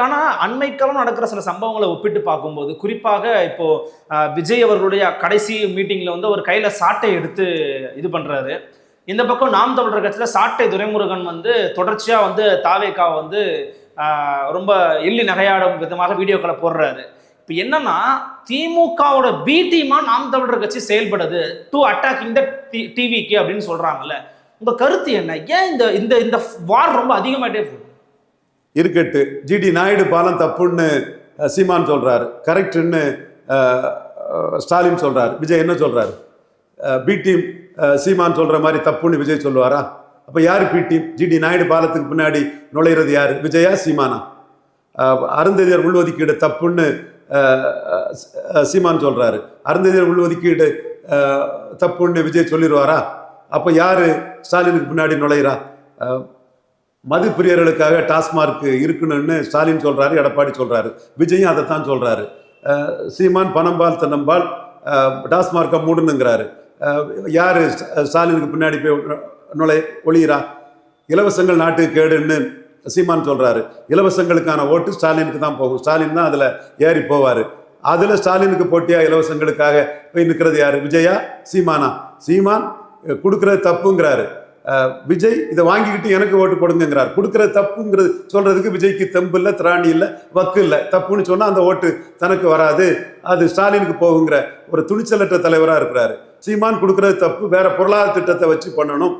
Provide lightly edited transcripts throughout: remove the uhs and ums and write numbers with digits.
ஆனா அண்மைக்காலம் நடக்கிற சில சம்பவங்களை ஒப்பிட்டு பார்க்கும்போது, குறிப்பாக இப்போ விஜய் அவர்களுடைய கடைசி மீட்டிங்ல வந்து அவர் கையில சாட்டை எடுத்து இது பண்றாரு. இந்த பக்கம் நாம் தமிழர் கட்சியில சாட்டை துரைமுருகன் வந்து தொடர்ச்சியா வந்து தாவேகா வந்து ரொம்ப எள்ளி நகையாடும் விதமாக வீடியோக்களை போடுறாரு. இப்போ என்னன்னா, திமுகவோட பி டீமா நாம் தமிழர் கட்சி செயல்படுது டு அட்டாக் இந்த டிவிக்கு அப்படின்னு சொல்றாங்கல்ல. உங்க கருத்து என்ன? ஏன் இந்த இந்த இந்த வார் ரொம்ப அதிகமாயிட்டே போகுது? இருக்கட்டு. ஜிடி நாயுடு பாலம் தப்புன்னு சீமான் சொல்றாரு, கரெக்டுன்னு ஸ்டாலின் சொல்றாரு. விஜய் என்ன சொல்றாரு? பி டீம் சீமான் சொல்ற மாதிரி தப்புன்னு விஜய் சொல்லுவாரா? அப்ப யாரு பி டீம்? ஜிடி நாயுடு பாலத்துக்கு பின்னாடி நுழையிறது யாரு? விஜயா சீமானா? அருந்ததியர் உள்ஒதுக்கீடு தப்புன்னு சீமான் சொல்றாரு, அருந்ததியர் உள்ஒதுக்கீடு தப்புன்னு விஜய் சொல்லிடுவாரா? அப்ப யாரு ஸ்டாலினுக்கு பின்னாடி நுழையிறா? மது பிரியர்களுக்காக டாஸ்மார்க் இருக்கணும்னு ஸ்டாலின் சொல்றாரு, எடப்பாடி சொல்றாரு, விஜயும் அதைத்தான் சொல்றாரு. சீமான் பணம்பால் தன்னம்பால் டாஸ்மார்க்கை மூடணுங்கிறாரு. யாரு ஸ்டாலினுக்கு பின்னாடி போய் ஒளியிறா? இலவசங்கள் நாட்டுக்கு கேடுன்னு சீமான் சொல்றாரு. இலவசங்களுக்கான ஓட்டு ஸ்டாலினுக்கு தான் போகும், ஸ்டாலின் தான் அதுல ஏறி போவாரு. அதுல ஸ்டாலினுக்கு போட்டியா இலவசங்களுக்காக போய் நிற்கிறது யாரு? விஜயா சீமானா? சீமான் கொடுக்கறது தப்புங்கிறாரு, விஜய் இதை வாங்கிக்கிட்டு எனக்கு ஓட்டு போடுங்கிறார். கொடுக்கறது தப்புங்கிறது சொல்றதுக்கு விஜய்க்கு தெம்பு இல்லை, திராணி இல்லை, வக்கு இல்லை. தப்புன்னு சொன்னா அந்த ஓட்டு தனக்கு வராது, அது ஸ்டாலினுக்கு போகுங்கிற ஒரு துணிச்சலற்ற தலைவராக இருக்கிறாரு. சீமான் கொடுக்கறது தப்பு, வேற பொருளாதார திட்டத்தை வச்சு பண்ணணும்,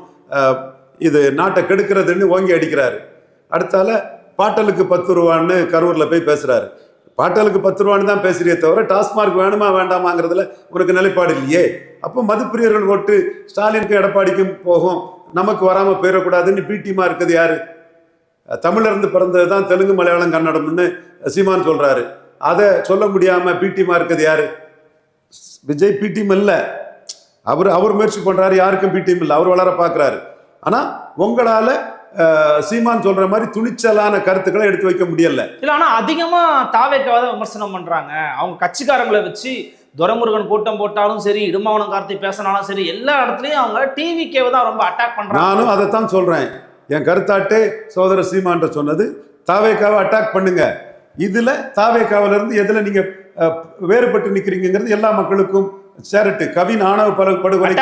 இது நாட்டை கெடுக்கிறதுன்னு ஓங்கி அடிக்கிறாரு. அடுத்தால பாட்டலுக்கு 10 ரூபான்னு கரூர்ல போய் பேசுறாரு. பாட்டலுக்கு 10 ரூபான்னு தான் பேசுறியே தவிர டாஸ்மார்க் வேணுமா வேண்டாமாங்கிறதுல உனக்கு நிலைப்பாடு இல்லையே. அப்போ மதுப்பிரியர்கள் ஓட்டு ஸ்டாலினுக்கும் எடப்பாடிக்கும் போகும், நமக்கு வராம போயிடக்கூடாதுன்னு பிடிமா இருக்குது யாரு? தமிழ்ல பிறந்தது தான் தெலுங்கு மலையாளம் கன்னடம்னு சீமான் சொல்றாரு. அதை சொல்ல முடியாம பிடிமா இருக்குது யாரு? விஜய் பிடிஎம் இல்ல, அவர் முயற்சி பண்றாரு, யாருக்கும் பிடிஎம் இல்லை, அவர் வளர பாக்குறாரு. ஆனா உங்களால சீமான் சொல்ற மாதிரி துணிச்சலான கருத்துக்களை எடுத்து வைக்க முடியல. இல்ல, ஆனா அதிகமா தாவேக்காவை விமர்சனம் பண்றாங்க. அவங்க கட்சிக்காரங்களை வச்சு துரைமுருகன் கூட்டம் போட்டாலும் சரி, இடுமாவனம் கார்த்தி பேசினாலும் சரி, எல்லா இடத்துலயும் அவங்க டிவிக்கேவை தான் ரொம்ப அட்டாக் பண்றாங்க. நானும் அதைத்தான் சொல்றேன். என் கருத்தாட்டே சோதர சீமான் சொன்னது, தாவேக்காவை அட்டாக் பண்ணுங்க. இதுல தாவேக்காவில இருந்து எதுல நீங்க வேறுபட்டு நிக்கிறீங்கிறது எல்லா மக்களுக்கும் சேரட்டு. கவின் ஆணவ படுகொலை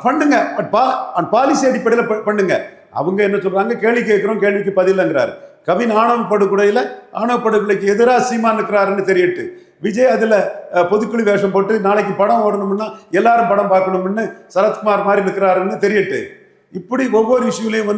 பண்ணுங்க, பாலிசி அடிப்படையில் பண்ணுங்க. அவங்க என்ன சொல்றாங்க? கேள்வி கேட்கிறோம், கேள்விக்கு பதில்ங்கிறாரு. கவின் ஆணவ படுகொலையில ஆணவ படுகொலைக்கு எதிராக சீமான் இருக்கிறாருன்னு தெரியட்டு. விஜய் அதுல பொதுக்குழு வேஷம் போட்டு நாளைக்கு படம் ஓடணும்னா எல்லாரும் படம் பார்க்கணும்னு சரத்குமார் மாதிரி இருக்கிறாருன்னு தெரியட்டு. இப்படி ஒவ்வொரு இஷ்யூலையும்